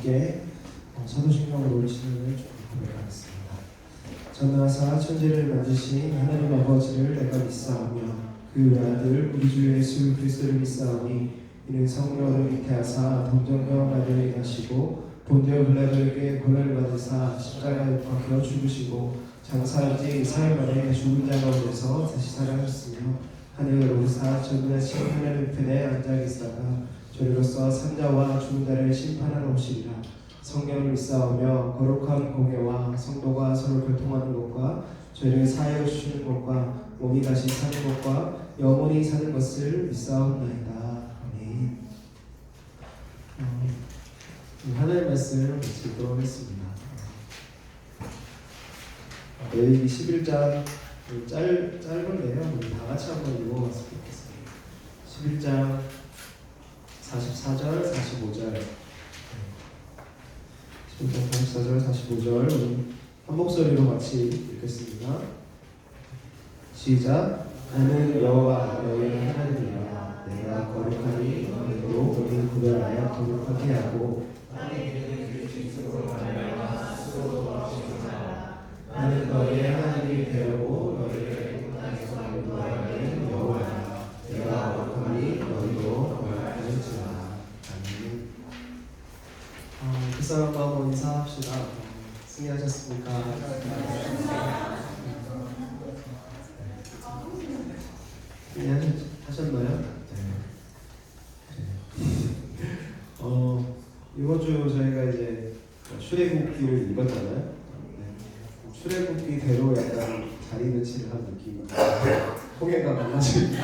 함께 사도신경으로 진행을 좀 고백하겠습니다. 전능하사 천지를 만드신 하나님 아버지를 내가 믿사오며 그 외아들 우리 주 예수 그리스도를 믿사오니 이는 성령을 잉태하사 동정녀 마리아에게 하시고 본디오 빌라도에게 고난을 받으사 십자가에 못 박혀 죽으시고 장사한 지 4일 만에 죽은 자 가운데서 다시 살아나셨으며 하늘을 오르사 전능하신 하나님 편에 앉아 계시다가 저희로서 산자와 죽은 자를 심판하러 오시리라. 성령을 믿사오며 거룩한 공회와 성도가 서로 교통하는 것과 죄를 사하여 주시는 것과 몸이 다시 사는 것과 영원히 사는 것을 믿사옵나이다. 아멘. 하나님의 말씀을 읽도록 하겠습니다. 레위기 11장 짧은데요. 우리 다 같이 한번 읽어봤으면 좋겠습니다. 11장 44절, 45절 11장 44절, 45절 우리 한 목소리로 같이 읽겠습니다. 시작. 나는 여호와 너희의 하나님이라. 내가 거룩하니 너희도 우리 구별하여 거룩하게 하고 나는 너희의 하나님이 되었고 너희를 땅에서 인도하는 여호와라. 내가 거룩하니 너희도 거룩할지라. 아멘. 그 사람과 한번 인사합시다. 승리하셨습니까? 승리하셨나요? 이번 주 저희가 이제 출애굽기를 읽었잖아요. 출애굽기대로 약간 자리 배치를 한 느낌. 통해가 많아지고.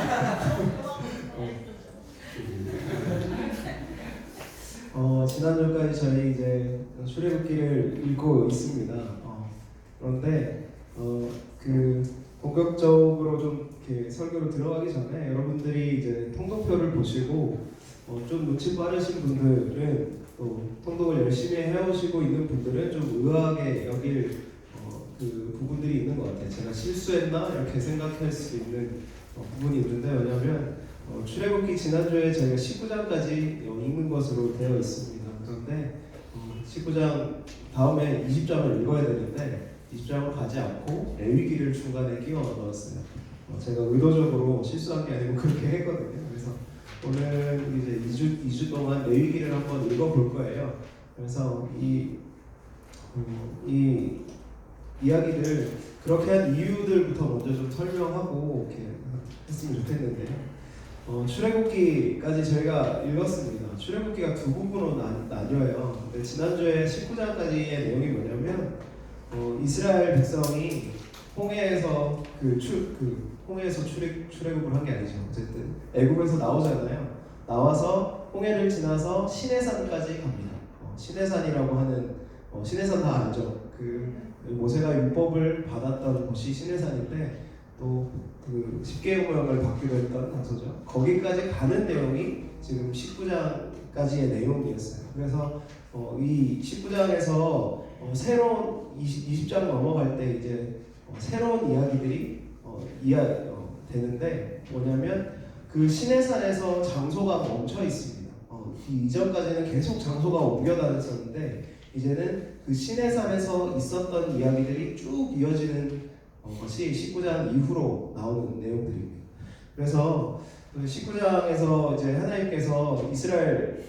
지난주까지 저희 이제 출애굽기를 읽고 있습니다. 그런데 그 본격적으로 좀 이렇게 설교로 들어가기 전에 여러분들이 이제 통독표를 보시고 좀 눈치 빠르신 분들은 또 통독을 열심히 해오시고 있는 분들은 좀 의아하게 여길 그 부분들이 있는 것 같아요. 제가 실수했나 이렇게 생각할 수 있는 부분이 있는데 왜냐하면 출애굽기 지난주에 저희가 19장까지 읽는 것으로 되어 있습니다. 그런데 19장 다음에 20장을 읽어야 되는데 20장을 가지 않고 레위기를 중간에 끼워 넣었어요. 제가 의도적으로 실수한 게 아니고 그렇게 했거든요. 그래서 오늘 이제 2주 동안 레위기를 한번 읽어볼 거예요. 그래서 이 이야기들 그렇게 한 이유들부터 먼저 좀 설명하고 이렇게 했으면 좋겠는데요. 출애굽기까지 저희가 읽었습니다. 출애굽기가 두 부분으로 나뉘어요. 근데 지난주에 19장까지의 내용이 뭐냐면 이스라엘 백성이 홍해에서 홍해에서 출애굽을 한 게 아니죠. 어쨌든 애굽에서 나오잖아요. 나와서 홍해를 지나서 시내산까지 갑니다. 시내산이라고 하는 시내산 다 알죠. 그 모세가 율법을 받았던 곳이 시내산인데 또 그 십계명을 받기로 했던 장소죠. 거기까지 가는 내용이 지금 19장까지의 내용이었어요. 그래서 이 19장에서 새로운 20장 넘어갈 때 이제 새로운 이야기들이 되는데 뭐냐면 그 시내산에서 장소가 멈춰 있습니다. 이전까지는 계속 장소가 옮겨 다녔었는데 이제는 그 시내산에서 있었던 이야기들이 쭉 이어지는 것이 19장 이후로 나오는 내용들입니다. 그래서 19장에서 이제 하나님께서 이스라엘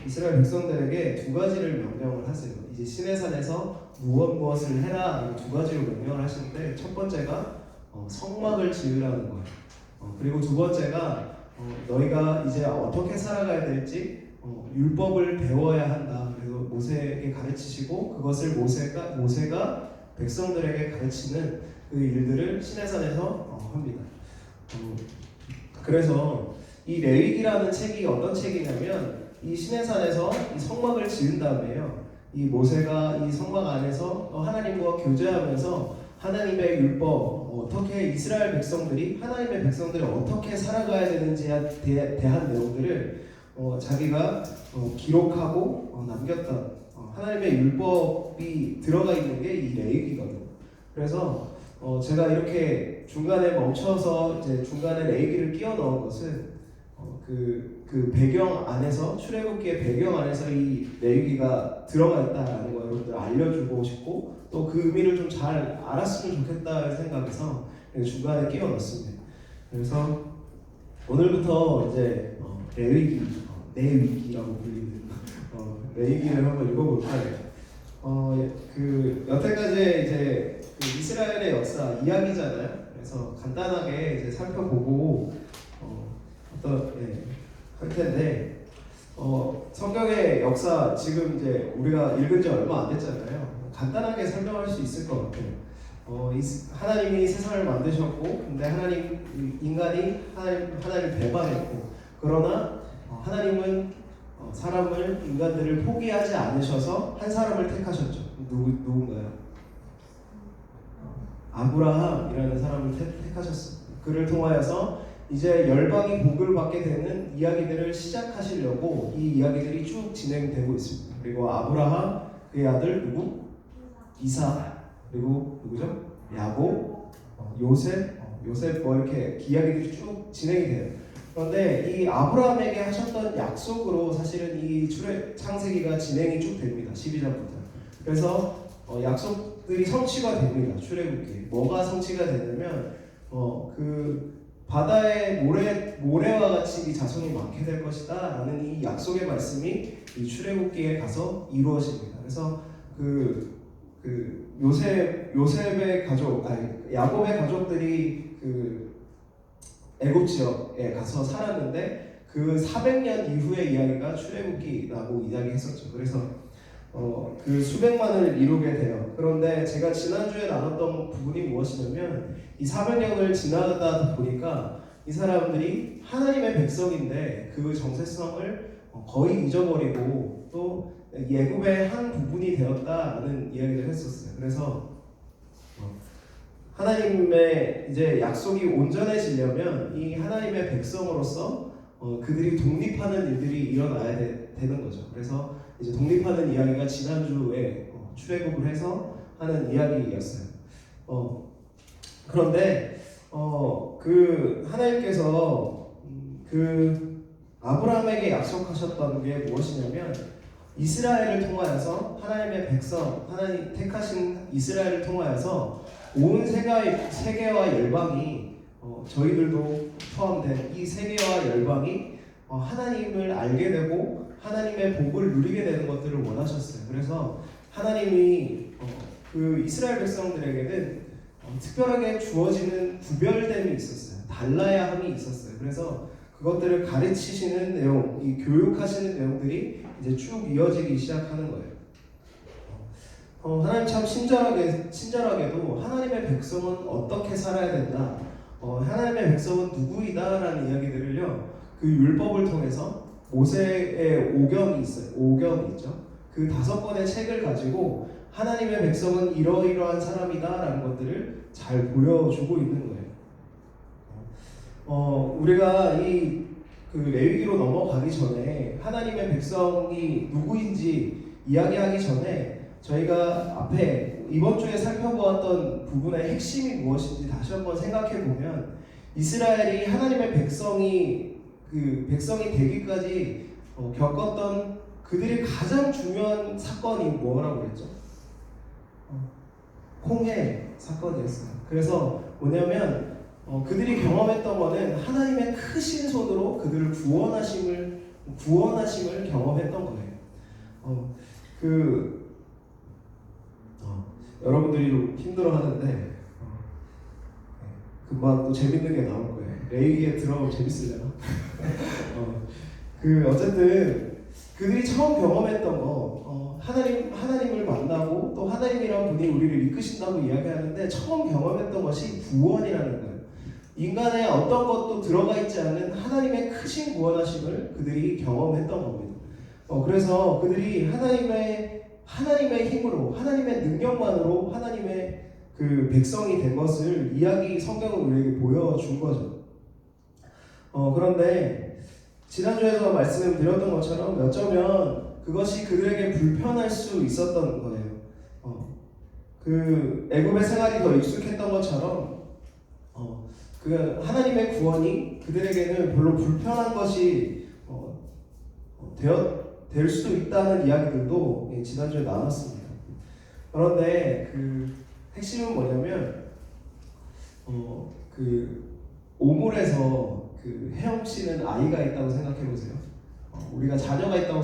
백성들에게 두 가지를 명령을 하세요. 이제 시내산에서 무엇을 해라 두 가지로 명령을 하시는데 첫 번째가 성막을 지으라는 거예요. 그리고 두 번째가 너희가 이제 어떻게 살아가야 될지 율법을 배워야 한다. 그래서 모세에게 가르치시고 그것을 모세가 백성들에게 가르치는 그 일들을 시내산에서 합니다. 그래서 이 레위기라는 책이 어떤 책이냐면 이 시내산에서 이 성막을 지은 다음에요. 이 모세가 이 성막 안에서 하나님과 교제하면서 하나님의 율법 어떻게 이스라엘 백성들이 하나님의 백성들이 어떻게 살아가야 되는지에 대한 내용들을 자기가 기록하고 남겼던 하나님의 율법이 들어가 있는 게 이 레위기거든요. 그래서 제가 이렇게 중간에 멈춰서 이제 중간에 레위기를 끼워 넣은 것은 그 배경 안에서 출애굽기의 배경 안에서 이 레위기가 들어가 있다라는 거 여러분들 알려주고 싶고 또 그 의미를 좀 잘 알았으면 좋겠다는 생각에서 중간에 끼워 넣습니다. 그래서 오늘부터 이제 레위기, 내위기라고 불리는 레위기를 한번 읽어볼까요? 그 여태까지 이제 그 이스라엘의 역사 이야기잖아요. 그래서 간단하게 이제 살펴보고 할 텐데 성경의 역사 지금 이제 우리가 읽은 지 얼마 안 됐잖아요. 간단하게 설명할 수 있을 것 같아요. 하나님이 세상을 만드셨고, 근데 인간이 하나님을 배반했고, 그러나 하나님은 인간들을 포기하지 않으셔서 한 사람을 택하셨죠. 누군가요? 아브라함이라는 사람을 택하셨습니다. 그를 통하여서 이제 열방이 복을 받게 되는 이야기들을 시작하시려고 이 이야기들이 쭉 진행되고 있습니다. 그리고 아브라함, 그의 아들 누구? 이삭, 그리고 누구죠? 야곱, 요셉 이렇게 이야기들이 쭉 진행이 돼요. 그런데 이 아브라함에게 하셨던 약속으로 사실은 이 창세기가 진행이 쭉 됩니다. 12장부터. 그래서 약속들이 성취가 됩니다. 출애굽기. 뭐가 성취가 되냐면 그 바다의 모래와 같이 이 자손이 많게 될 것이다 라는 이 약속의 말씀이 이 출애굽기에 가서 이루어집니다. 그래서 요셉의 가족, 야곱의 가족들이 그 애굽 지역에 가서 살았는데 그 400년 이후의 이야기가 출애굽기라고 이야기했었죠. 그래서 그 수백만을 이루게 돼요. 그런데 제가 지난주에 나눴던 부분이 무엇이냐면 이 400년을 지나다 보니까 이 사람들이 하나님의 백성인데 그 정체성을 거의 잊어버리고 또 예굽의 한 부분이 되었다라는 이야기를 했었어요. 그래서 하나님의 이제 약속이 온전해지려면 이 하나님의 백성으로서 그들이 독립하는 일들이 일어나야 되는 거죠. 그래서 이제 독립하는 이야기가 지난주에 출애굽을 해서 하는 이야기였어요. 그런데 그 하나님께서 그 아브라함에게 약속하셨던 게 무엇이냐면 이스라엘을 통하여서 하나님의 백성, 하나님 택하신 이스라엘을 통하여서 온 세계와 열방이 저희들도 포함된 이 세계와 열방이 하나님을 알게 되고 하나님의 복을 누리게 되는 것들을 원하셨어요. 그래서 하나님이 그 이스라엘 백성들에게는 특별하게 주어지는 구별됨이 있었어요. 달라야 함이 있었어요. 그래서 그것들을 가르치시는 내용, 이 교육하시는 내용들이 이제 쭉 이어지기 시작하는 거예요. 하나님 참 친절하게도 하나님의 백성은 어떻게 살아야 된다, 하나님의 백성은 누구이다라는 이야기들을요, 그 율법을 통해서 모세의 오경이 있어요. 오경이 있죠. 그 5권의 책을 가지고 하나님의 백성은 이러이러한 사람이다라는 것들을 잘 보여주고 있는 거예요. 우리가 그 레위기로 넘어가기 전에 하나님의 백성이 누구인지 이야기하기 전에 저희가 앞에 이번 주에 살펴보았던 부분의 핵심이 무엇인지 다시 한번 생각해 보면 이스라엘이 하나님의 백성이 되기까지 겪었던 그들의 가장 중요한 사건이 뭐라고 그랬죠? 홍해 사건이었어요. 그래서 뭐냐면 그들이 경험했던 거는 하나님의 크신 손으로 그들을 구원하심을 경험했던 거예요. 여러분들이 좀 힘들어하는데 금방 또 재밌는 게 나올 거예요. 레이기에 들어가면 재밌으려나? 어쨌든 그들이 처음 경험했던 거, 하나님을 만나고 또 하나님이란 분이 우리를 이끄신다고 이야기하는데 처음 경험했던 것이 구원이라는 거예요. 인간의 어떤 것도 들어가 있지 않는 하나님의 크신 구원하심을 그들이 경험했던 겁니다. 그래서 그들이 하나님의 힘으로, 하나님의 능력만으로 하나님의 그 백성이 된 것을 성경은 우리에게 보여준 거죠. 그런데 지난주에서 말씀드렸던 것처럼 어쩌면 그것이 그들에게 불편할 수 있었던 거예요. 그 애굽의 생활이 더 익숙했던 것처럼 그 하나님의 구원이 그들에게는 별로 불편한 것이 될 수도 있다는 이야기들도 지난주에 나눴습니다. 그런데 그 핵심은 뭐냐면 그 오물에서 그 헤엄치는 아이가 있다고 생각해 보세요. 우리가 자녀가 있다고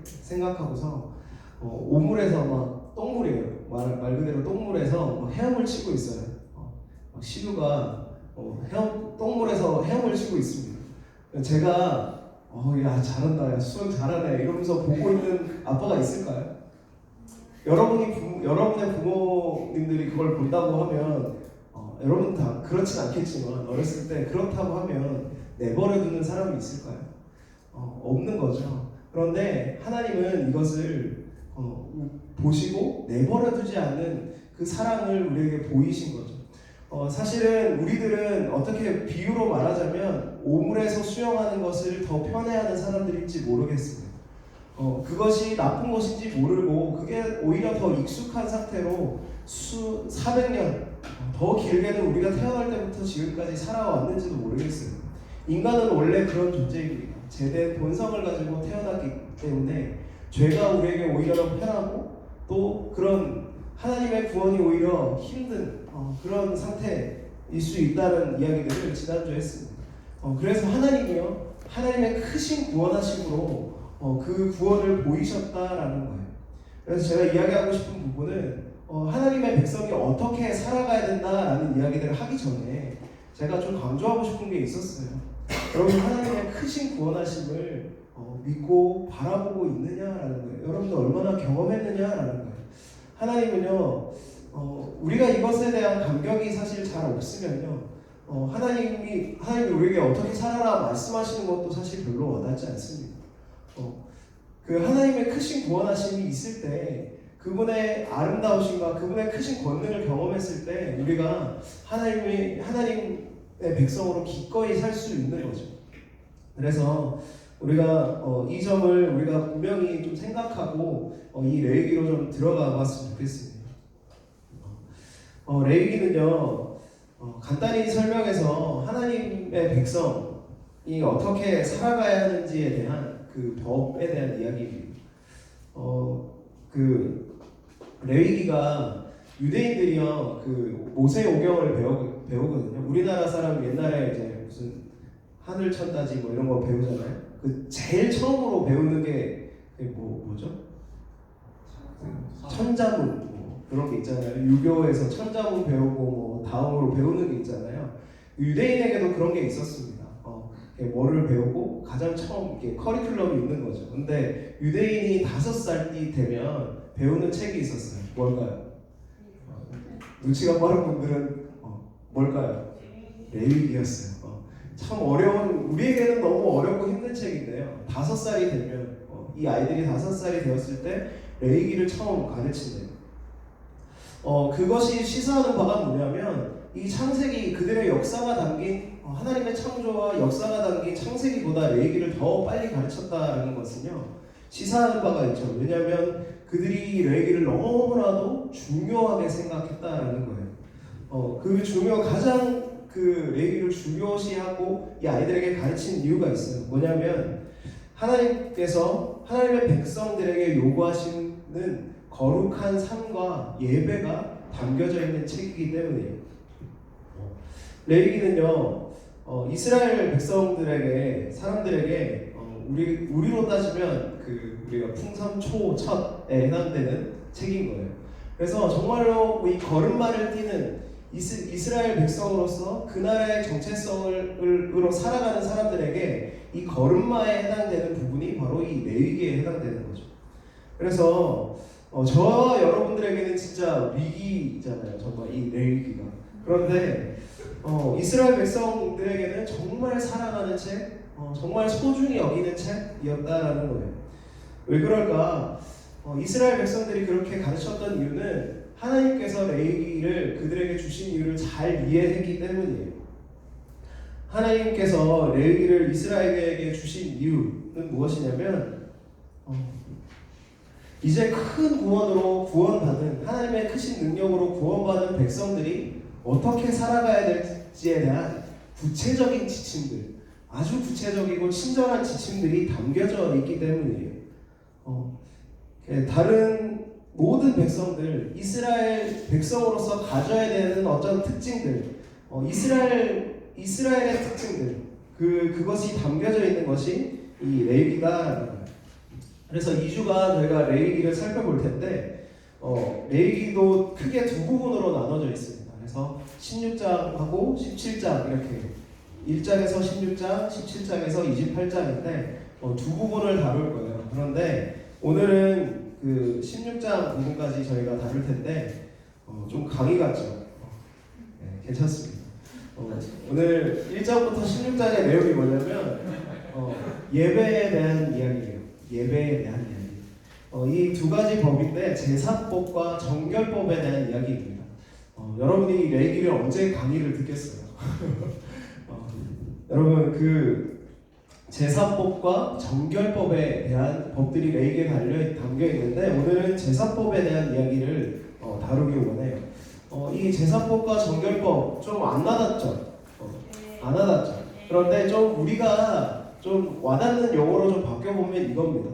생각하고서 오물에서 막 똥물이에요. 말 그대로 똥물에서 막 헤엄을 치고 있어요. 막 시루가 똥물에서 헤엄을 치고 있습니다. 제가 야 잘한다, 야 수영 잘하네 이러면서 보고 있는 아빠가 있을까요? 여러분의 부모님들이 그걸 본다고 하면 여러분 다 그렇진 않겠지만 어렸을 때 그렇다고 하면 내버려두는 사람이 있을까요? 없는 거죠. 그런데 하나님은 이것을 보시고 내버려두지 않는 그 사랑을 우리에게 보이신 거죠. 사실은 우리들은 어떻게 비유로 말하자면 오물에서 수영하는 것을 더 편해하는 사람들일지 모르겠습니다. 그것이 나쁜 것인지 모르고 그게 오히려 더 익숙한 상태로 400년 더 길게는 우리가 태어날 때부터 지금까지 살아왔는지도 모르겠어요. 인간은 원래 그런 존재입니다. 제된 본성을 가지고 태어났기 때문에 죄가 우리에게 오히려 더 편하고 또 그런 하나님의 구원이 오히려 힘든 그런 상태일 수 있다는 이야기들을 지난주에 했습니다. 그래서 하나님이요, 하나님의 크신 구원하심으로 그 구원을 보이셨다라는 거예요. 그래서 제가 이야기하고 싶은 부분은 하나님의 백성이 어떻게 살아가야 된다라는 이야기들을 하기 전에 제가 좀 강조하고 싶은 게 있었어요. 여러분, 하나님의 크신 구원하심을 믿고 바라보고 있느냐라는 거예요. 여러분들 얼마나 경험했느냐라는 거예요. 하나님은요, 우리가 이것에 대한 감격이 사실 잘 없으면요, 하나님이 우리에게 어떻게 살아라 말씀하시는 것도 사실 별로 와닿지 않습니다. 그 하나님의 크신 구원하심이 있을 때 그분의 아름다우심과 그분의 크신 권능을 경험했을 때 우리가 하나님의 백성으로 기꺼이 살 수 있는 거죠. 그래서 우리가 이 점을 우리가 분명히 좀 생각하고 이 레위기로 좀 들어가 봤으면 좋겠습니다. 레위기는요, 간단히 설명해서 하나님의 백성이 어떻게 살아가야 하는지에 대한 그 법에 대한 이야기입니다. 그 레위기가 유대인들이요, 그 모세오경을 배우거든요. 우리나라 사람 옛날에 이제 무슨 하늘 천다지 뭐 이런 거 배우잖아요. 그 제일 처음으로 배우는 게 뭐죠? 천자문 뭐 그런 게 있잖아요. 유교에서 천자문 배우고 뭐 다음으로 배우는 게 있잖아요. 유대인에게도 그런 게 있었습니다. 뭐를 배우고 가장 처음 이렇게 커리큘럼이 있는 거죠. 근데 유대인이 5살이 되면 배우는 책이 있었어요. 뭘까요? 눈치가 빠른 분들은 뭘까요? 레위기였어요. 참 어려운, 우리에게는 너무 어렵고 힘든 책인데요. 5살이 되면 이 아이들이 5살이 되었을 때 레위기를 처음 가르친대요. 그것이 시사하는 바가 뭐냐면 이 창세기, 그들의 역사가 담긴 하나님의 창조와 역사가 담긴 창세기보다 레위기를 더 빨리 가르쳤다는 것은요, 시사하는 바가 있죠. 왜냐하면 그들이 레위기를 너무나도 중요하게 생각했다라는 거예요. 가장 그 레위기를 중요시하고 이 아이들에게 가르친 이유가 있어요. 뭐냐면 하나님께서 하나님의 백성들에게 요구하시는 거룩한 삶과 예배가 담겨져 있는 책이기 때문이에요. 레위기는요, 이스라엘 백성들에게, 사람들에게 우리로 따지면 우리가 풍삼초첩에 해당되는 책인 거예요. 그래서 정말로 이 걸음마를 띄는 이스라엘 백성으로서 그 나라의 정체성으로 살아가는 사람들에게 이 걸음마에 해당되는 부분이 바로 이 레위기에 해당되는 거죠. 그래서 저와 여러분들에게는 진짜 위기잖아요. 정말 이 레위기가. 그런데 이스라엘 백성들에게는 정말 사랑하는 책, 정말 소중히 여기는 책이었다라는 거예요. 왜 그럴까? 이스라엘 백성들이 그렇게 가르쳤던 이유는 하나님께서 레위기를 그들에게 주신 이유를 잘 이해했기 때문이에요. 하나님께서 레위기를 이스라엘에게 주신 이유는 무엇이냐면 이제 큰 구원으로 구원받은, 하나님의 크신 능력으로 구원받은 백성들이 어떻게 살아가야 할지에 대한 구체적인 지침들, 아주 구체적이고 친절한 지침들이 담겨져 있기 때문이에요. 다른 모든 백성들, 이스라엘 백성으로서 가져야 되는 어떤 특징들, 이스라엘의 특징들, 그것이 담겨져 있는 것이 이 레위기다라는 거예요. 그래서 2주간 저희가 레위기를 살펴볼 텐데, 레위기도 크게 두 부분으로 나눠져 있습니다. 그래서 16장하고 17장 이렇게 1장에서 16장, 17장에서 28장인데 두 부분을 다룰 거예요. 그런데 오늘은 그 16장 부분까지 저희가 다룰 텐데 좀 강의 같죠? 네, 괜찮습니다. 오늘 1장부터 16장의 내용이 뭐냐면 예배에 대한 이야기예요. 예배에 대한 이야기. 이 두 가지 법인데 제사법과 정결법에 대한 이야기입니다. 여러분이 레위기를 언제 강의를 듣겠어요? 여러분 그 제사법과 정결법에 대한 법들이 레위기에 담겨 있는데 오늘은 제사법에 대한 이야기를 다루기 원해요. 이 제사법과 정결법 좀 안 와닿죠? 안 와닿죠? 그런데 좀 우리가 좀 와닿는 용어로 좀 바뀌어보면 이겁니다.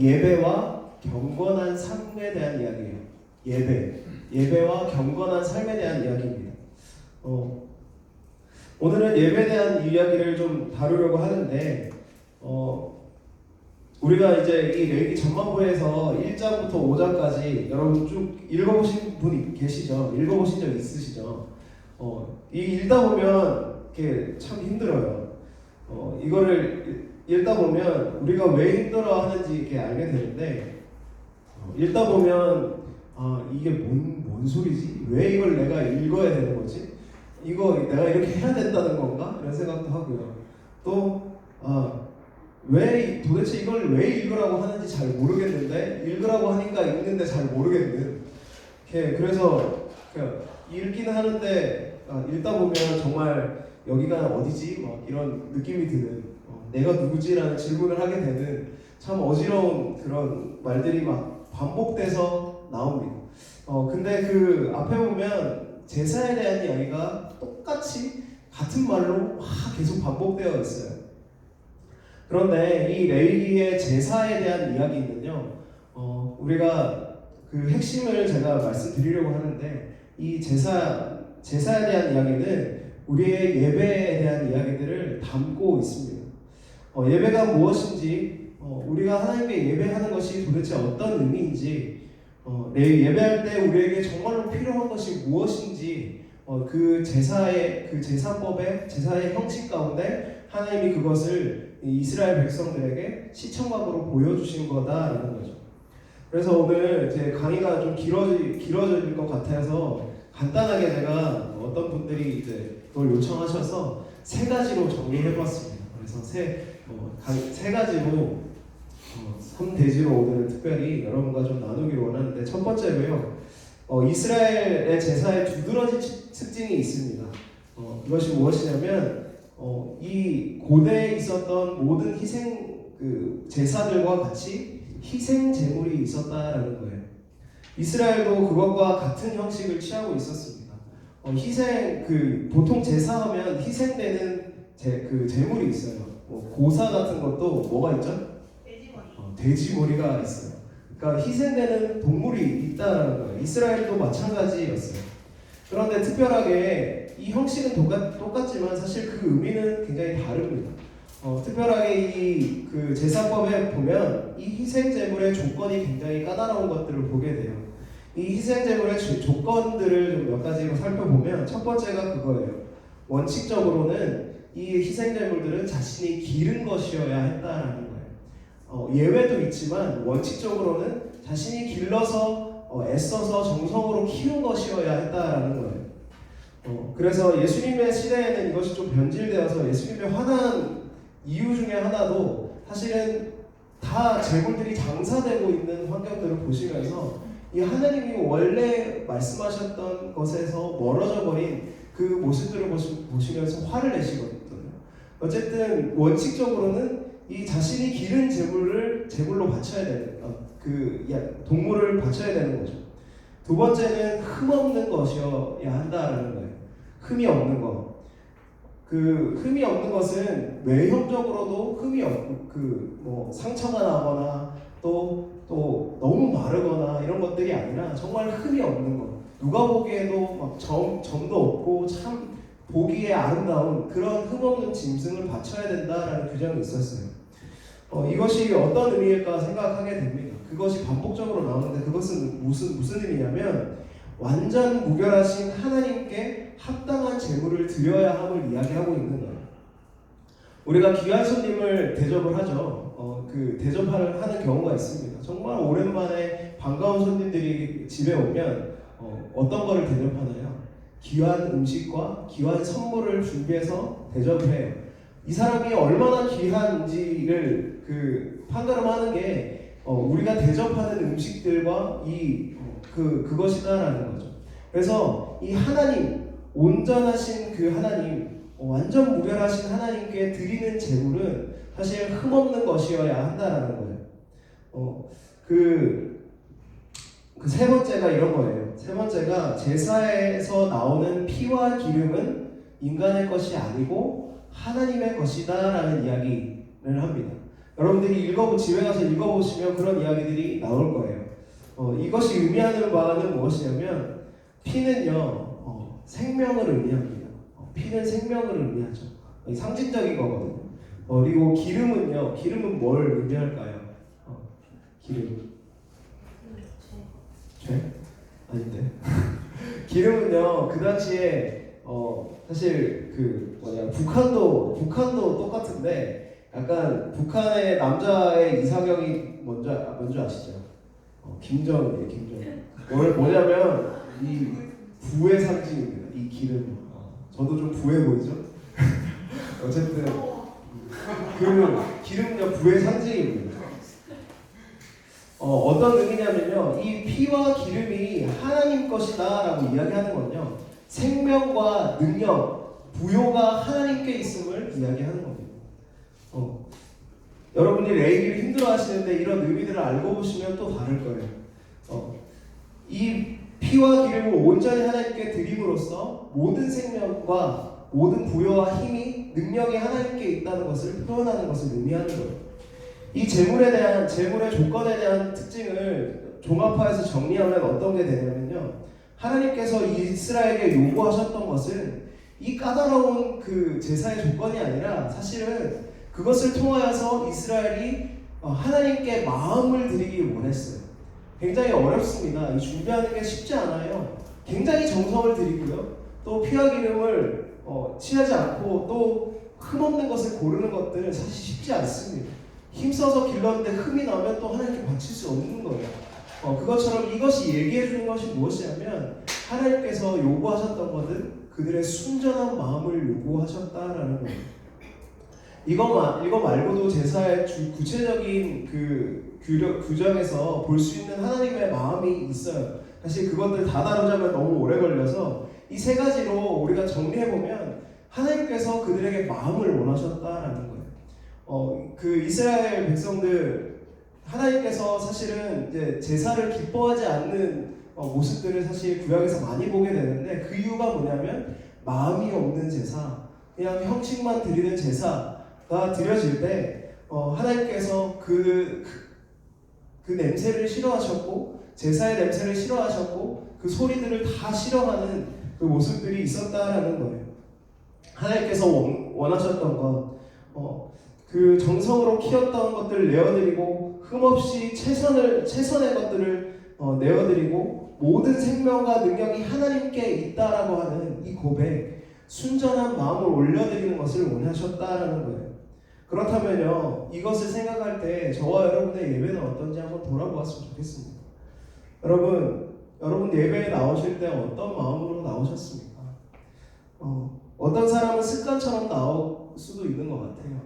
예배와 경건한 삶에 대한 이야기예요. 예배와 경건한 삶에 대한 이야기입니다. 오늘은 예배에 대한 이야기를 좀 다루려고 하는데 우리가 이제 이 레위기 전반부에서 1장부터 5장까지 여러분 쭉 읽어보신 분이 계시죠? 읽어보신 적 있으시죠? 이 읽다 보면 이게 참 힘들어요. 이거를 읽다 보면 우리가 왜 힘들어하는지 이렇게 알게 되는데 읽다 보면 이게 뭔 소리지? 왜 이걸 내가 읽어야 되는 거지? 이거 내가 이렇게 해야 된다는 건가? 이런 생각도 하고요. 또 왜 도대체 이걸 왜 읽으라고 하는지 잘 모르겠는데 읽으라고 하니까 읽는데 잘 모르겠는. 그래서 읽기는 하는데 읽다 보면 정말 여기가 어디지? 막 이런 느낌이 드는 내가 누구지라는 질문을 하게 되는 참 어지러운 그런 말들이 막 반복돼서 나옵니다. 근데 그 앞에 보면 제사에 대한 이야기가 똑같이 같은 말로 막 계속 반복되어 있어요. 그런데 이 레위기의 제사에 대한 이야기는요, 우리가 그 핵심을 제가 말씀드리려고 하는데 이 제사에 대한 이야기는 우리의 예배에 대한 이야기들을 담고 있습니다. 예배가 무엇인지, 우리가 하나님께 예배하는 것이 도대체 어떤 의미인지, 예배할 때 우리에게 정말로 필요한 것이 무엇인지, 그 제사법의 제사의 형식 가운데 하나님이 그것을 이스라엘 백성들에게 시청각으로 보여주신 거다라는 거죠. 그래서 오늘 제 강의가 좀 길어질 것 같아서 간단하게 제가 어떤 분들이 이제 그걸 요청하셔서 세 가지로 정리해봤습니다. 그래서 세 가지로 3대지로 오늘 특별히 여러분과 좀 나누기를 원하는데 첫 번째로요. 이스라엘의 제사에 두드러진 특징이 있습니다. 이것이 무엇이냐면 이 고대에 있었던 모든 희생 제사들과 같이 희생 제물이 있었다라는 거예요. 이스라엘도 그것과 같은 형식을 취하고 있었습니다. 보통 제사하면 희생되는 제물이 있어요. 고사 같은 것도 뭐가 있죠? 돼지머리가 있어요. 그러니까 희생되는 동물이 있다라는 거예요. 이스라엘도 마찬가지였어요. 그런데 특별하게 이 형식은 똑같지만 사실 그 의미는 굉장히 다릅니다. 특별하게 그 제사법에 보면 이 희생제물의 조건이 굉장히 까다로운 것들을 보게 돼요. 이 희생제물의 조건들을 좀 몇 가지로 살펴보면 첫 번째가 그거예요. 원칙적으로는 이 희생제물들은 자신이 기른 것이어야 했다라는 거예요. 예외도 있지만 원칙적으로는 자신이 길러서 애써서 정성으로 키운 것이어야 했다라는 거예요. 그래서 예수님의 시대에는 이것이 좀 변질되어서 예수님의 화난 이유 중에 하나도 사실은 다 제물들이 장사되고 있는 환경들을 보시면서 이 하나님이 원래 말씀하셨던 것에서 멀어져 버린 그 모습들을 보시면서 화를 내시거든요. 어쨌든 원칙적으로는 이 자신이 기른 제물로 바쳐야 되는 동물을 바쳐야 되는 거죠. 두 번째는 흠없는 것이어야 한다라는 거예요. 흠이 없는 것. 그 흠이 없는 것은 외형적으로도 흠이 없고 뭐 상처가 나거나 또 너무 마르거나 이런 것들이 아니라 정말 흠이 없는 것. 누가 보기에도 막 점도 없고 참 보기에 아름다운 그런 흠없는 짐승을 바쳐야 된다라는 규정이 있었어요. 이것이 어떤 의미일까 생각하게 됩니다. 그것이 반복적으로 나오는데 그것은 무슨 의미냐면 완전 무결하신 하나님께 합당한 제물을 드려야 함을 이야기하고 있는 거예요. 우리가 귀한 손님을 대접을 하죠. 그 대접을 하는 경우가 있습니다. 정말 오랜만에 반가운 손님들이 집에 오면 어떤 거를 대접하나요? 귀한 음식과 귀한 선물을 준비해서 대접을 해요. 이 사람이 얼마나 귀한지를 판가름하는 게 우리가 대접하는 음식들과 그것이다라는 거죠. 그래서 이 하나님, 온전하신 그 하나님, 완전 무결하신 하나님께 드리는 제물은 사실 흠없는 것이어야 한다라는 거예요. 그 세 번째가 이런 거예요. 세 번째가 제사에서 나오는 피와 기름은 인간의 것이 아니고 하나님의 것이다라는 이야기를 합니다. 여러분들이 집에 가서 읽어보시면 그런 이야기들이 나올 거예요. 이것이 의미하는 바는 무엇이냐면 피는요 생명을 의미합니다. 피는 생명을 의미하죠. 상징적인 거거든요. 그리고 기름은 뭘 의미할까요? 기름. 죄? 아닌데. 기름은요 그 당시에 사실 북한도 똑같은데 약간 북한의 남자의 이상형이 뭔지 아시죠? 김정은이에요. 김정은. 뭐냐면 이 부의 상징입니다. 이 기름. 저도 좀 부해 보이죠? 어쨌든 기름은요 부의 상징입니다. 어떤 의미냐면요 이 피와 기름이 하나님 것이다라고 이야기하는 건요 생명과 능력, 부요가 하나님께 있음을 이야기하는 겁니다. 여러분이 레위기를 힘들어하시는데 이런 의미들을 알고 보시면 또 다를 거예요. 이 피와 기름을 온전히 하나님께 드림으로써 모든 생명과 모든 부요와 힘이 능력이 하나님께 있다는 것을 표현하는 것을 의미하는 거예요. 이 제물의 조건에 대한 특징을 종합화해서 정리하면 어떤 게 되냐면요. 하나님께서 이스라엘에게 요구하셨던 것은 이 까다로운 그 제사의 조건이 아니라 사실은 그것을 통하여서 이스라엘이 하나님께 마음을 드리기 원했어요. 굉장히 어렵습니다. 이 준비하는 게 쉽지 않아요. 굉장히 정성을 들이고요. 또 피와 기름을 취하지 않고 또 흠없는 것을 고르는 것들은 사실 쉽지 않습니다. 힘써서 길렀는데 흠이 나면 또 하나님께 바칠 수 없는 거예요. 그것처럼 이것이 얘기해 주는 것이 무엇이냐면 하나님께서 요구하셨던 것은 그들의 순전한 마음을 요구하셨다라는 거예요. 이거 말고도 제사의 구체적인 규정에서 볼 수 있는 하나님의 마음이 있어요. 사실 그것들 다 다루자면 너무 오래 걸려서 이 세 가지로 우리가 정리해보면 하나님께서 그들에게 마음을 원하셨다라는 거예요. 그 이스라엘 백성들 하나님께서 사실은 이제 제사를 기뻐하지 않는 모습들을 사실 구약에서 많이 보게 되는데 그 이유가 뭐냐면 마음이 없는 제사, 그냥 형식만 드리는 제사가 드려질 때 하나님께서 그 냄새를 싫어하셨고 제사의 냄새를 싫어하셨고 그 소리들을 다 싫어하는 그 모습들이 있었다라는 거예요. 하나님께서 원하셨던 것, 그 정성으로 키웠던 것들을 내어드리고 흠없이 최선의 것들을 내어드리고 모든 생명과 능력이 하나님께 있다라고 하는 이 고백, 순전한 마음을 올려드리는 것을 원하셨다라는 거예요. 그렇다면요 이것을 생각할 때 저와 여러분의 예배는 어떤지 한번 돌아보았으면 좋겠습니다. 여러분 예배에 나오실 때 어떤 마음으로 나오셨습니까? 어떤 사람은 습관처럼 나올 수도 있는 것 같아요.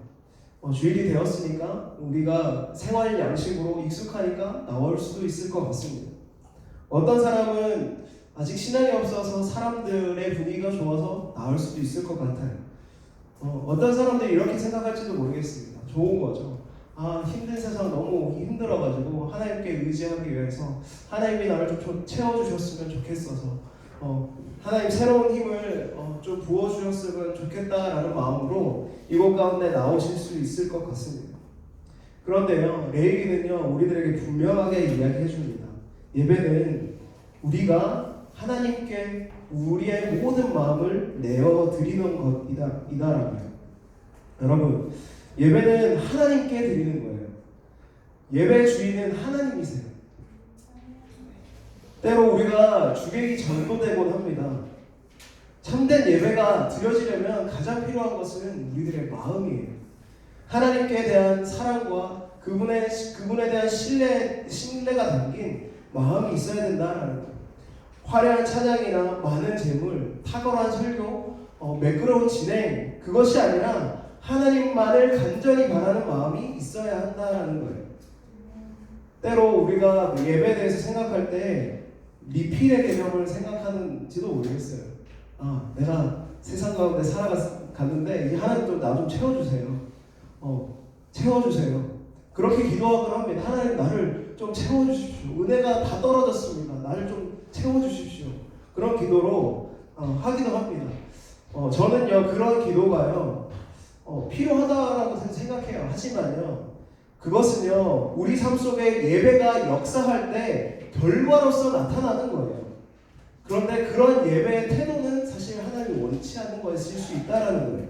주일이 되었으니까 우리가 생활 양식으로 익숙하니까 나올 수도 있을 것 같습니다. 어떤 사람은 아직 신앙이 없어서 사람들의 분위기가 좋아서 나올 수도 있을 것 같아요. 어떤 사람들이 이렇게 생각할지도 모르겠습니다. 좋은 거죠. 힘든 세상 너무 힘들어가지고 하나님께 의지하기 위해서 하나님이 나를 좀 채워주셨으면 좋겠어서 하나님 새로운 힘을 좀 부어주셨으면 좋겠다라는 마음으로 이곳 가운데 나오실 수 있을 것 같습니다. 그런데요, 레위기는요 우리들에게 분명하게 이야기해 줍니다. 예배는 우리가 하나님께 우리의 모든 마음을 내어 드리는 것이다라고요. 여러분, 예배는 하나님께 드리는 거예요. 예배 주인은 하나님이세요. 때로 우리가 주객이 전도되곤 합니다. 참된 예배가 드려지려면 가장 필요한 것은 우리들의 마음이에요. 하나님께 대한 사랑과 그분에 대한 신뢰가 담긴 마음이 있어야 된다라는 거예요. 화려한 찬양이나 많은 재물, 탁월한 설교, 매끄러운 진행, 그것이 아니라 하나님만을 간절히 바라는 마음이 있어야 한다라는 거예요. 때로 우리가 예배에 대해서 생각할 때 리필의 개념을 생각하는지도 모르겠어요. 내가 세상 가운데 살아갔는데 하나님 좀 나 좀 채워주세요. 채워주세요. 그렇게 기도하곤 합니다. 하나님 나를 좀 채워주십시오. 은혜가 다 떨어졌습니다. 나를 좀 채워주십시오. 그런 기도로 하기도 합니다. 저는요 그런 기도가요 필요하다라고 생각해요. 하지만요 그것은요 우리 삶 속에 예배가 역사할 때 결과로서 나타나는 거예요. 그런데 그런 예배의 태도는 사실 하나님이 원치 않는 것일 수 있다라는 거예요.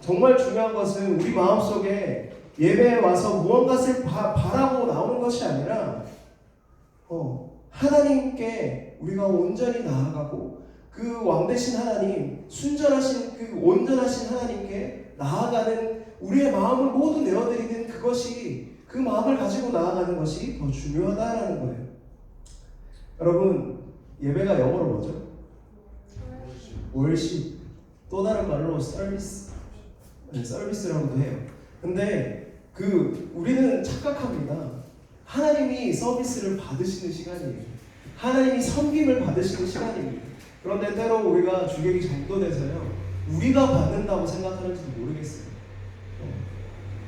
정말 중요한 것은 우리 마음속에 예배에 와서 무언가를 바라고 나오는 것이 아니라 하나님께 우리가 온전히 나아가고 그 왕되신 하나님, 순전하신 그 온전하신 하나님께 나아가는 우리의 마음을 모두 내어드리는 그것이, 그 마음을 가지고 나아가는 것이 더 중요하다라는 거예요. 여러분, 예배가 영어로 뭐죠? 월십. 또 다른 말로 서비스. 서비스라고도 해요. 근데 우리는 착각합니다. 하나님이 서비스를 받으시는 시간이에요. 하나님이 섬김을 받으시는 시간입니다. 그런데 때로 우리가 주객이 전도돼서요 우리가 받는다고 생각하는지도 모르겠어요.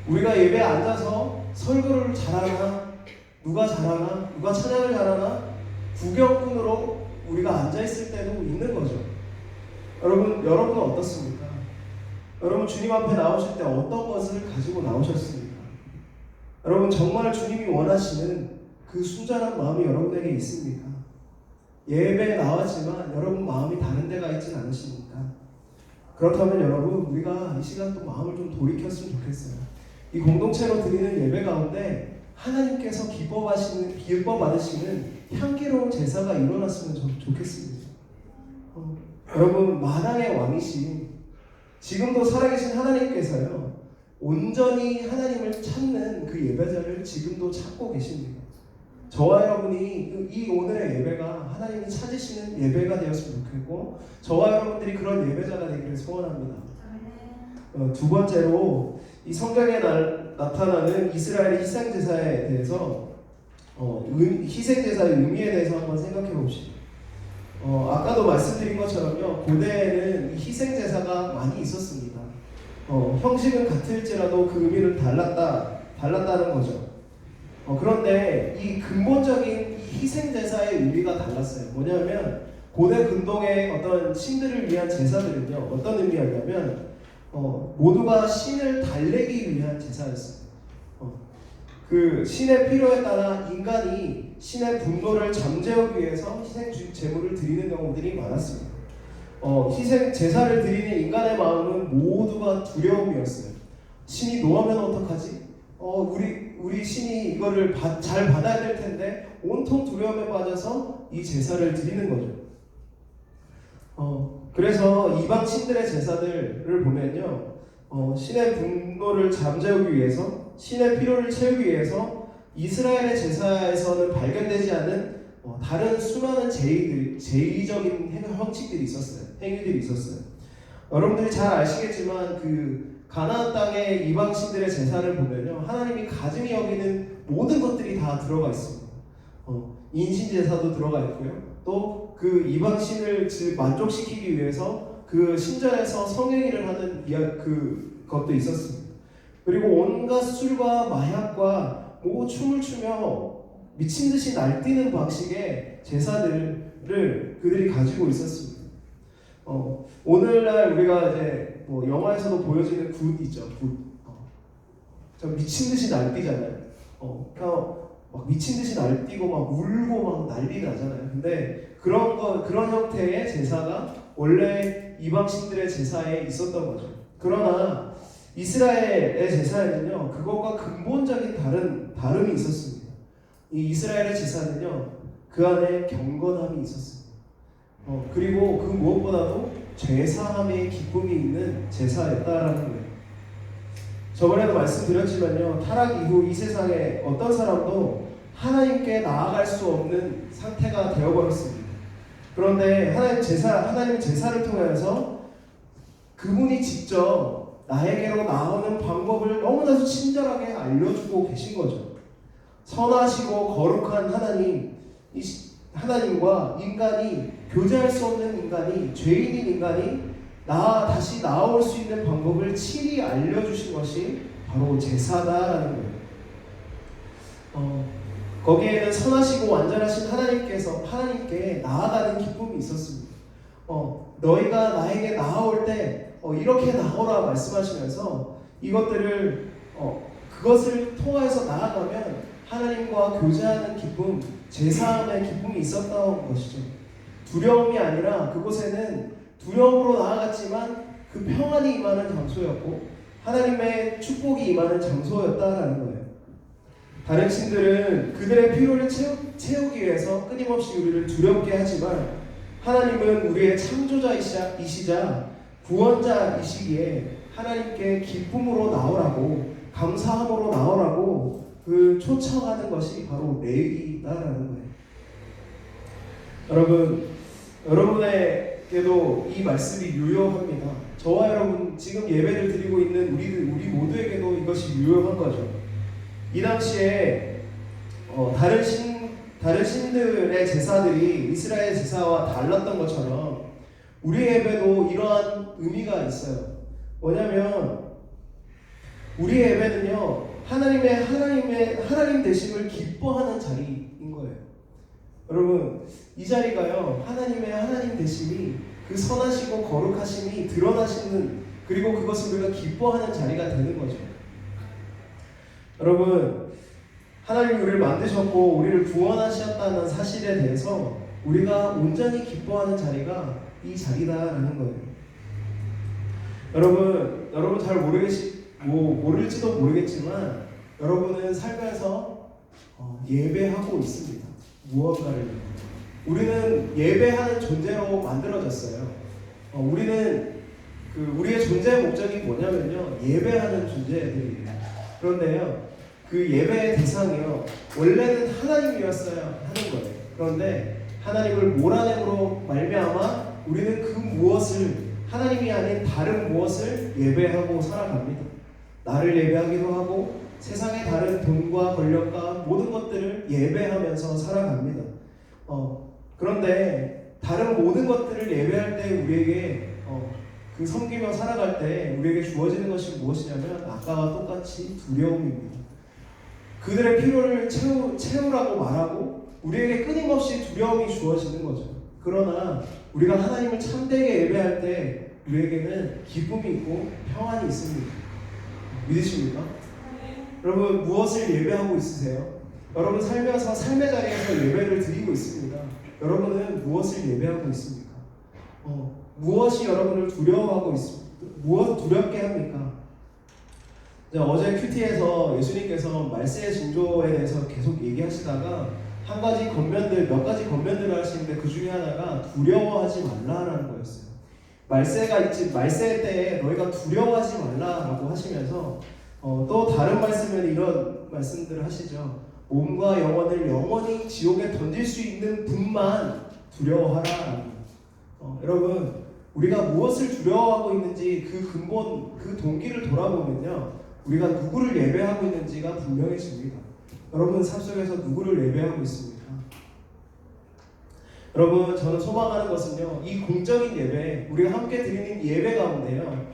우리가 예배에 앉아서 설교를 잘하나, 누가 잘하나, 누가 찬양을 잘하나 구경꾼으로 우리가 앉아있을 때도 있는 거죠. 여러분은 어떻습니까? 여러분 주님 앞에 나오실 때 어떤 것을 가지고 나오셨습니까? 여러분 정말 주님이 원하시는 그 순전한 마음이 여러분에게 있습니까? 예배에 나왔지만 여러분 마음이 다른 데가 있진 않으십니까? 그렇다면 여러분 우리가 이 시간 또 마음을 좀 돌이켰으면 좋겠어요. 이 공동체로 드리는 예배 가운데 하나님께서 기뻐 받으시는 향기로운 제사가 일어났으면 좋겠습니다. 여러분 만왕의 왕이신 지금도 살아계신 하나님께서요 온전히 하나님을 찾는 그 예배자를 지금도 찾고 계십니다. 저와 여러분이 이 오늘의 예배가 하나님이 찾으시는 예배가 되었으면 좋겠고 저와 여러분들이 그런 예배자가 되기를 소원합니다. 두 번째로 이 성경에 나타나는 이스라엘의 희생제사에 대해서 희생제사의 의미에 대해서 한번 생각해 봅시다. 아까도 말씀드린 것처럼요 고대에는 이 희생제사가 많이 있었습니다. 형식은 같을지라도 그 의미는 달랐다는 거죠. 그런데 이 근본적인 희생제사의 의미가 달랐어요. 뭐냐면 고대 근동의 어떤 신들을 위한 제사들은요 어떤 의미였냐면 모두가 신을 달래기 위한 제사였어요. 그 신의 필요에 따라 인간이 신의 분노를 잠재우기 위해서 희생 제물을 드리는 경우들이 많았습니다. 희생 제사를 드리는 인간의 마음은 모두가 두려움이었어요. 신이 노하면 어떡하지? 우리 신이 이거를 잘 받아야 될 텐데 온통 두려움에 빠져서 이 제사를 드리는 거죠. 그래서 이방 신들의 제사들을 보면요, 신의 분노를 잠재우기 위해서, 신의 필요를 채우기 위해서 이스라엘의 제사에서는 발견되지 않은 다른 수많은 제의적인 형식들이 있었어요. 행위들이 있었어요. 여러분들이 잘 아시겠지만 그 가나안 땅의 이방 신들의 제사를 보면요, 하나님이 가증히 여기는 모든 것들이 다 들어가 있습니다. 인신 제사도 들어가 있고요. 또 그 이방 신을 만족시키기 위해서 그 신전에서 성행위를 하는 그것도 있었습니다. 그리고 온갖 술과 마약과 춤을 추며 미친 듯이 날뛰는 방식의 제사들, 생각을 그들이 가지고 있었습니다. 오늘날 우리가 이제 뭐 영화에서도 보여지는 굿이죠. 굿. 참 미친 듯이 날뛰잖아요. 그냥 막 미친 듯이 날뛰고 막 울고 막 난리 나잖아요. 근데 그런 형태의 제사가 원래 이방신들의 제사에 있었던 거죠. 그러나 이스라엘의 제사에는요, 그것과 근본적인 다름이 있었습니다. 이 이스라엘의 제사는요, 그 안에 경건함이 있었습니다. 그리고 그 무엇보다도 죄사함의 기쁨이 있는 제사였다라는 거예요. 저번에도 말씀드렸지만요, 타락 이후 이 세상에 어떤 사람도 하나님께 나아갈 수 없는 상태가 되어버렸습니다. 그런데 하나님 제사를 통해서 그분이 직접 나에게로 나오는 방법을 너무나도 친절하게 알려주고 계신 거죠. 선하시고 거룩한 하나님과 인간이 교제할 수 없는 인간이, 죄인인 인간이 다시 나올 수 있는 방법을 친히 알려주신 것이 바로 제사다라는 거예요. 거기에는 선하시고 완전하신 하나님께 나아가는 기쁨이 있었습니다. 너희가 나에게 나아올 때 이렇게 나오라 말씀하시면서 그것을 통해서 나아가면 하나님과 교제하는 기쁨, 제사함의 기쁨이 있었던 것이죠. 두려움이 아니라 그곳에는 두려움으로 나아갔지만 그 평안이 임하는 장소였고 하나님의 축복이 임하는 장소였다라는 거예요. 다른 신들은 그들의 필요를 채우기 위해서 끊임없이 우리를 두렵게 하지만 하나님은 우리의 창조자이시자 구원자이시기에 하나님께 기쁨으로 나오라고, 감사함으로 나오라고 초청하는 것이 바로 레위기다라는 거예요. 여러분에게도 이 말씀이 유효합니다. 저와 여러분 지금 예배를 드리고 있는 우리 모두에게도 이것이 유효한 거죠. 이 당시에 다른 신들의 제사들이 이스라엘 제사와 달랐던 것처럼 우리 예배도 이러한 의미가 있어요. 뭐냐면 우리 예배는요, 하나님 되심을 기뻐하는 자리인 거예요. 여러분, 이 자리가요, 하나님 되심이, 그 선하시고 거룩하심이 드러나시는, 그리고 그것을 우리가 기뻐하는 자리가 되는 거죠. 여러분, 하나님이 우리를 만드셨고 우리를 구원하셨다는 사실에 대해서 우리가 온전히 기뻐하는 자리가 이 자리다라는 거예요. 여러분 잘 모를지도 모르겠지만 여러분은 살면서 예배하고 있습니다. 무언가를. 우리는 예배하는 존재로 만들어졌어요. 우리의 존재의 목적이 뭐냐면요, 예배하는 존재들이에요. 그런데요, 그 예배의 대상이요, 원래는 하나님이었어야 하는 거예요. 그런데 하나님을 몰아냄으로 말미암아 우리는 그 무엇을, 하나님이 아닌 다른 무엇을 예배하고 살아갑니다. 나를 예배하기도 하고 세상의 다른 돈과 권력과 모든 것들을 예배하면서 살아갑니다. 그런데 다른 모든 것들을 예배할 때 우리에게 섬기며 살아갈 때 우리에게 주어지는 것이 무엇이냐면 아까와 똑같이 두려움입니다. 그들의 필요를 채우라고 말하고 우리에게 끊임없이 두려움이 주어지는 거죠. 그러나 우리가 하나님을 참되게 예배할 때 우리에게는 기쁨이 있고 평안이 있습니다. 믿으십니까? 여러분, 무엇을 예배하고 있으세요? 여러분 삶의 자리에서 예배를 드리고 있습니다. 여러분은 무엇을 예배하고 있습니까? 무엇이 여러분을 두려워하고 있습니까? 무엇 두렵게 합니까? 어제 큐티에서 예수님께서 말세의 징조에 대해서 계속 얘기하시다가 몇 가지 권면들을 하시는데 그 중에 하나가 두려워하지 말라라는 거였어요. 말세 때에 너희가 두려워하지 말라라고 하시면서 또 다른 말씀에는 이런 말씀들을 하시죠. 몸과 영혼을 영원히 지옥에 던질 수 있는 분만 두려워하라. 여러분, 우리가 무엇을 두려워하고 있는지 그 근본, 그 동기를 돌아보면요, 우리가 누구를 예배하고 있는지가 분명해집니다. 여러분 삶 속에서 누구를 예배하고 있습니까? 여러분, 저는 소망하는 것은요, 이 공적인 예배, 우리가 함께 드리는 예배 가운데요,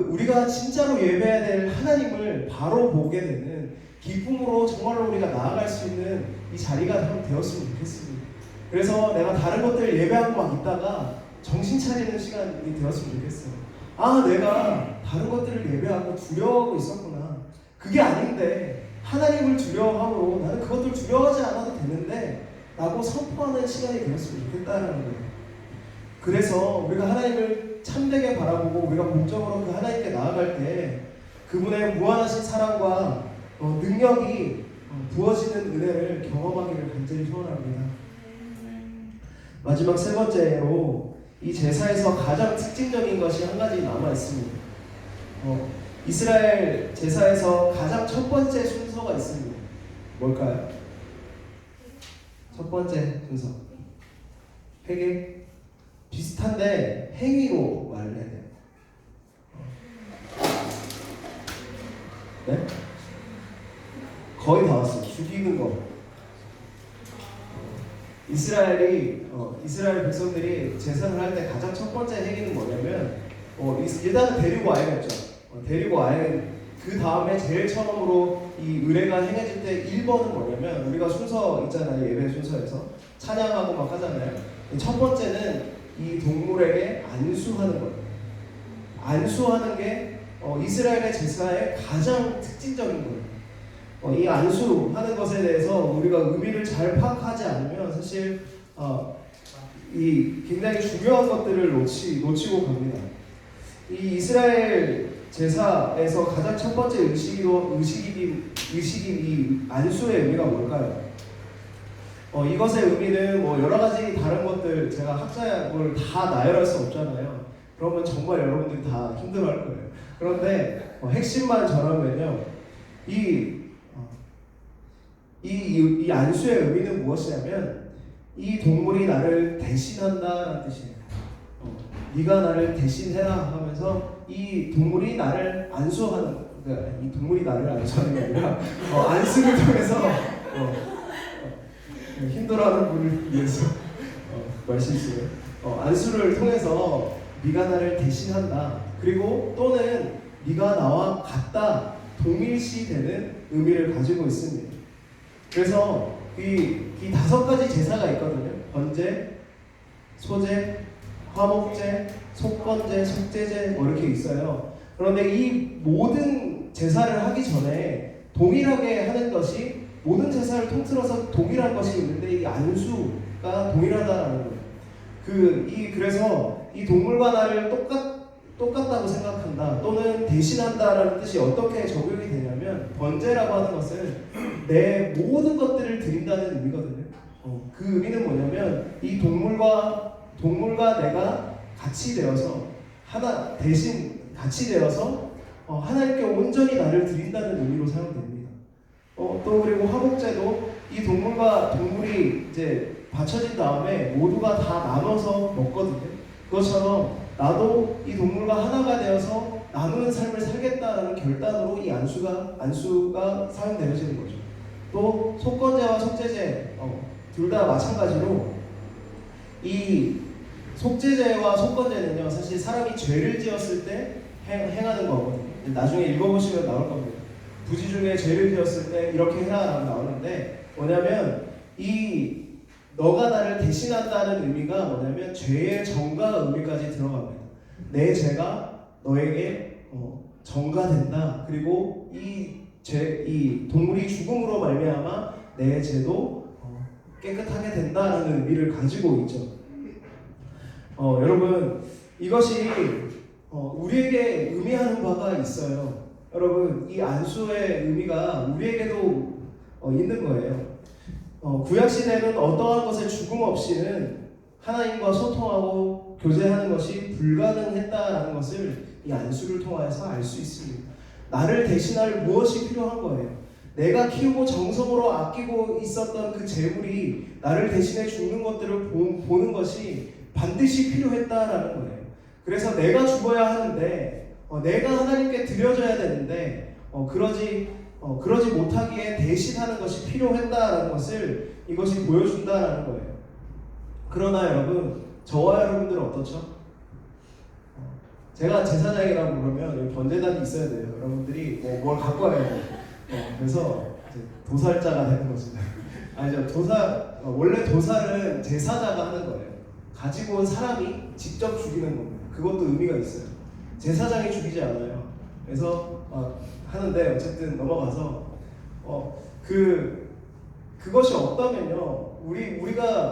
우리가 진짜로 예배해야 될 하나님을 바로 보게 되는 기쁨으로 정말로 우리가 나아갈 수 있는 이 자리가 되었으면 좋겠습니다. 그래서 내가 다른 것들 예배하고 막 있다가 정신 차리는 시간이 되었으면 좋겠어. 아, 내가 다른 것들을 예배하고 두려워하고 있었구나. 그게 아닌데 하나님을 두려워함으로 나는 그것들 두려워하지 않아도 되는데 라고 선포하는 시간이 되었으면 좋겠다는 거예요. 그래서 우리가 하나님을 참되게 바라보고 우리가 공적으로 그 하나님께 나아갈 때 그분의 무한하신 사랑과 능력이 부어지는 은혜를 경험하기를 간절히 소원합니다. 마지막 세 번째로 이 제사에서 가장 특징적인 것이 한 가지 남아 있습니다. 이스라엘 제사에서 가장 첫 번째 순서가 있습니다. 뭘까요? 첫 번째 순서. 회개. 비슷한데 행위로 말을 해야 돼요. 네? 거의 다 왔어요. 죽이는 거. 이스라엘 백성들이 제사를 할 때 가장 첫 번째 행위는 뭐냐면 일단은 데리고 와야겠죠. 데리고 와야 그 다음에 제일 처음으로 이 의례가 행해질 때 1번은 뭐냐면 우리가 순서 있잖아요. 예배 순서에서 찬양하고 막 하잖아요. 첫 번째는 이 동물에게 안수하는 거예요. 안수하는 게 이스라엘의 제사의 가장 특징적인 거예요. 이 안수하는 것에 대해서 우리가 의미를 잘 파악하지 않으면 사실 이 굉장히 중요한 것들을 놓치고 갑니다. 이 이스라엘 제사에서 가장 첫 번째 의식인 이 안수의 의미가 뭘까요? 이것의 의미는 여러 가지 다른 것들 제가 학자를 다 나열할 수 없잖아요. 그러면 정말 여러분들이 다 힘들어할 거예요. 그런데 핵심만 전하면요, 이 안수의 의미는 무엇이냐면 이 동물이 나를 대신한다라는 뜻이에요. 네가 나를 대신해라 하면서 이 동물이 나를 안수하는, 그러니까 이 동물이 나를 안수하는 게 아니라 안수를 통해서 힘들어하는 분을 위해서 말씀이시네요. 안수를 통해서 네가 나를 대신한다. 그리고 또는 네가 나와 같다, 동일시되는 의미를 가지고 있습니다. 그래서 이 5가지 제사가 있거든요. 번제, 소제, 화목제, 속건제, 속제제 이렇게 있어요. 그런데 이 모든 제사를 하기 전에 동일하게 하는 것이, 모든 제사를 통틀어서 동일한 것이 있는데 이 안수가 동일하다라는 거예요. 그래서 이 동물과 나를 똑같다고 생각한다 또는 대신한다라는 뜻이 어떻게 적용이 되냐면, 번제라고 하는 것은 내 모든 것들을 드린다는 의미거든요. 그 의미는 뭐냐면 이 동물과 내가 같이 되어서 같이 되어서 하나님께 온전히 나를 드린다는 의미로 사용됩니다. 또 그리고 화목제도 이 동물이 이제 바쳐진 다음에 모두가 다 나눠서 먹거든요. 그것처럼 나도 이 동물과 하나가 되어서 나누는 삶을 살겠다라는 결단으로 이 안수가 사용되어지는 거죠. 또 속건제와 속제제 둘 다 마찬가지로 이 속제제와 속건제는요, 사실 사람이 죄를 지었을 때 행하는 거거든요. 나중에 읽어보시면 나올 겁니다. 부지 중에 죄를 지었을 때 이렇게 해라라고 나오는데, 뭐냐면 이 너가 나를 대신한다는 의미가 뭐냐면 죄의 전가 의미까지 들어갑니다. 내 죄가 너에게 전가된다. 그리고 이 동물이 죽음으로 말미암아 내 죄도 깨끗하게 된다라는 의미를 가지고 있죠. 여러분, 이것이 우리에게 의미하는 바가 있어요. 여러분, 이 안수의 의미가 우리에게도 있는 거예요. 구약시대는 어떠한 것을 죽음 없이는 하나님과 소통하고 교제하는 것이 불가능했다라는 것을 이 안수를 통해서 알 수 있습니다. 나를 대신할 무엇이 필요한 거예요. 내가 키우고 정성으로 아끼고 있었던 그 재물이 나를 대신해 죽는 것들을 보는 것이 반드시 필요했다라는 거예요. 그래서 내가 죽어야 하는데 내가 하나님께 드려져야 되는데 그러지 못하기에 대신하는 것이 필요했다라는 것을 이것이 보여준다라는 거예요. 그러나 여러분, 저와 여러분들은 어떻죠? 제가 제사장이라고 그러면 번제단이 있어야 돼요. 여러분들이 뭘 갖고 와야 돼요. 그래서 이제 도살자가 되는 것입니다. 아니죠. 원래 도살은 제사자가 하는 거예요. 가지고 온 사람이 직접 죽이는 겁니다. 그것도 의미가 있어요. 제사장이 죽이지 않아요. 그래서 하는데 어쨌든 넘어가서 그것이 없다면요. 우리가